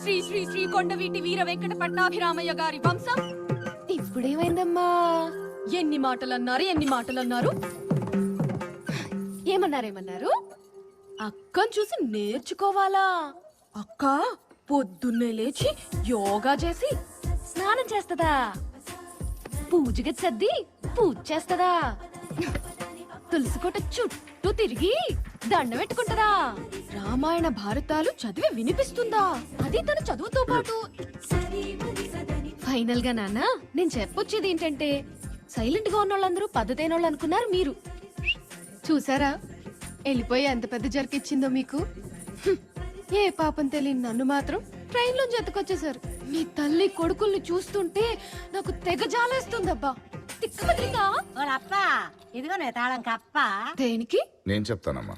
శ్రీ శ్రీ శ్రీ కొండవీటి వీర వెంకట పట్టాభిరామయ్య గారి వంశం. ఇప్పుడేమైందమ్మా? ఎన్ని మాటలన్నారు? ఏమన్నారు? అక్కని చూసి నేర్చుకోవాలా? అక్క పొద్దున్నే లేచి యోగా చేసి స్నానం చేస్తదా, పూజగా సర్ది పూజ చేస్తదా, తులసి కోట చుట్టూ తిరిగి దండం పెట్టుకుంటదా, రామాయణ భారతాలు చదివి వినిపిస్తుందా, అది తన చదువుతో పాటు. ఫైనల్ గా నాన్న నేను చెప్పొచ్చేది ఏంటంటే, సైలెంట్ గా ఉన్న వాళ్ళందరూ పద్ధతైన వాళ్ళు అనుకున్నారు మీరు. చూసారా వెళ్ళిపోయి ఎంత పెద్ద జరికిచ్చిందో మీకు. ఏ పాపం తెలియని నన్ను మాత్రం ట్రైన్ లో జతకొచ్చేసారు. మీ తల్లి కొడుకుల్ని చూస్తుంటే నాకు తెగ జాలేస్తుందబ్బా. ఇదిగో తాళం కప్ప. దేనికి? నేను చెప్తానమ్మా.